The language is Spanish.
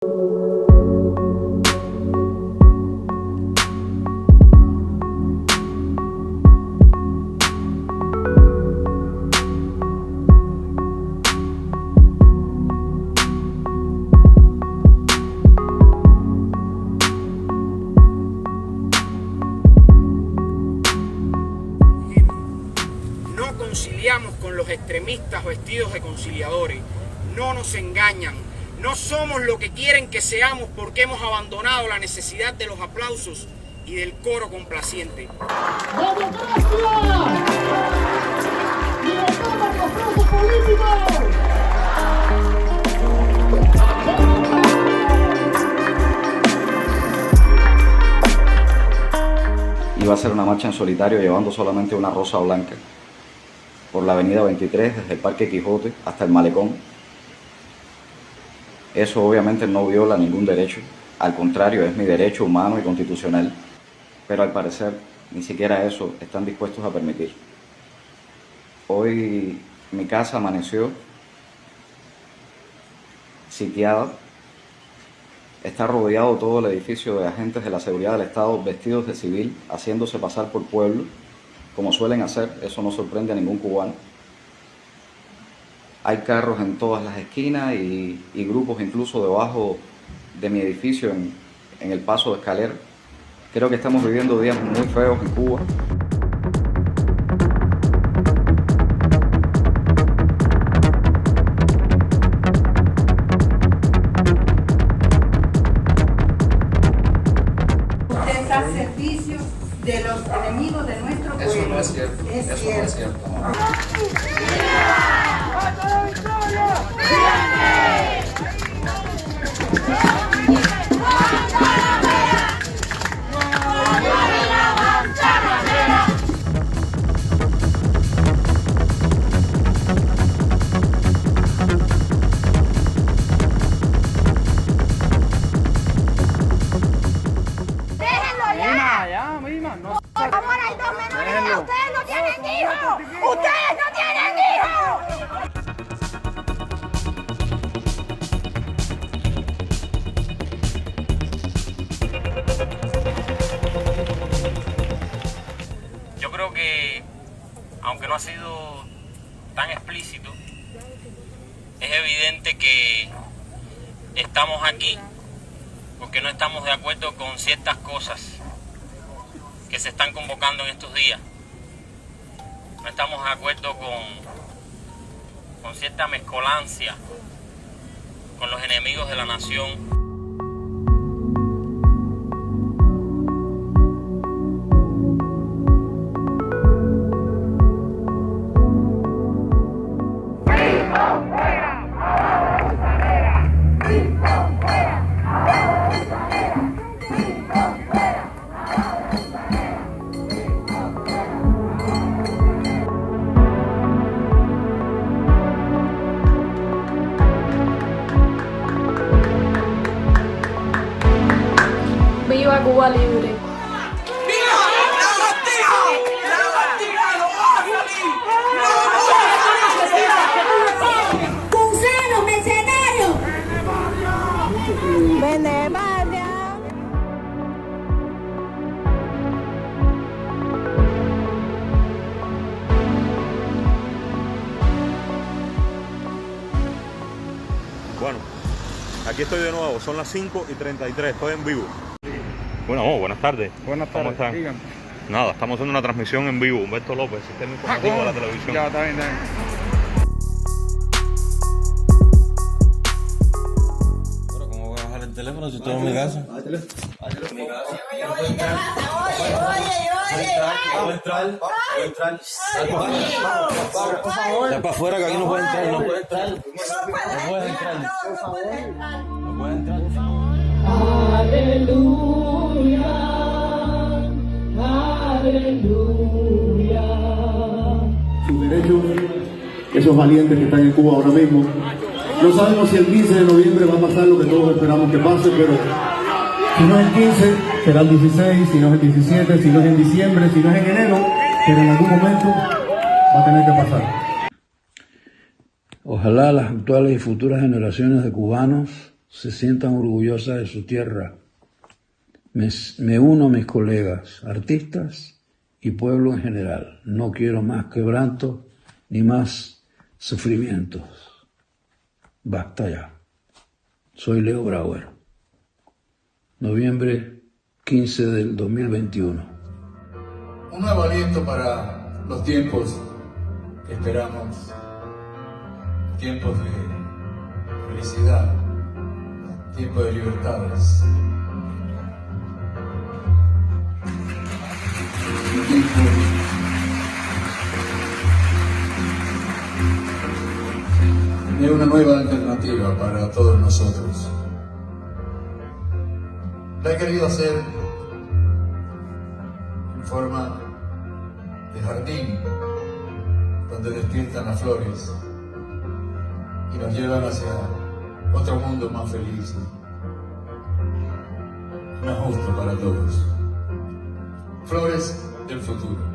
No conciliamos con los extremistas vestidos de conciliadores. No nos engañan. No somos lo que quieren que seamos porque hemos abandonado la necesidad de los aplausos y del coro complaciente. ¡Democracia! ¡Libertad para los presos políticos! Iba a ser una marcha en solitario llevando solamente una rosa blanca por la avenida 23 desde el Parque Quijote hasta el Malecón. Eso obviamente no viola ningún derecho, al contrario, es mi derecho humano y constitucional, pero al parecer ni siquiera eso están dispuestos a permitir. Hoy mi casa amaneció sitiada, está rodeado todo el edificio de agentes de la seguridad del Estado vestidos de civil, haciéndose pasar por pueblo, como suelen hacer, eso no sorprende a ningún cubano. Hay carros en todas las esquinas y grupos incluso debajo de mi edificio en el paso de escalera. Creo que estamos viviendo días muy feos en Cuba. Usted está al servicio de los enemigos de nuestro pueblo. Eso no es cierto. Eso no es cierto. Amor, hay 2 menores de edad. Ustedes no tienen hijos. Ustedes no tienen hijos. Yo creo que, aunque no ha sido tan explícito, es evidente que estamos aquí porque no estamos de acuerdo con ciertas cosas que se están convocando en estos días. No estamos de acuerdo con cierta mezcolancia con los enemigos de la nación. ¡Viva Cuba libre! ¡Gusanos, mercenarios! ¡Vende patria! Bueno, aquí estoy de nuevo, son las 5:33, estoy en vivo. Bueno, buenas tardes. Buenas ¿Cómo tardes, están? díganme. Nada, estamos haciendo una transmisión en vivo. Humberto López, sistema informativo de la televisión. Ya, está bien, está bien. Pero ¿cómo voy a bajar el teléfono si estoy en mi casa? Ya para afuera que aquí no puede entrar, no puede entrar. No puede entrar. No puede entrar. Aleluya, aleluya. Sus derechos, esos valientes que están en Cuba ahora mismo. No sabemos si el 15 de noviembre va a pasar lo que todos esperamos que pase, pero si no es el 15, será el 16, si no es el 17, si no es en diciembre, si no es en enero, pero en algún momento va a tener que pasar. Ojalá las actuales y futuras generaciones de cubanos se sientan orgullosas de su tierra. Me uno a mis colegas, artistas y pueblo en general. No quiero más quebrantos ni más sufrimientos. Basta ya. Soy Leo Brauer. Noviembre 15 del 2021. Un nuevo aliento para los tiempos que esperamos, tiempos de felicidad, tiempos de libertades. Un tiempo de una nueva alternativa para todos nosotros. La he querido hacer en forma de jardín, donde despiertan las flores y nos llevan hacia otro mundo más feliz, más justo para todos. Flores del futuro.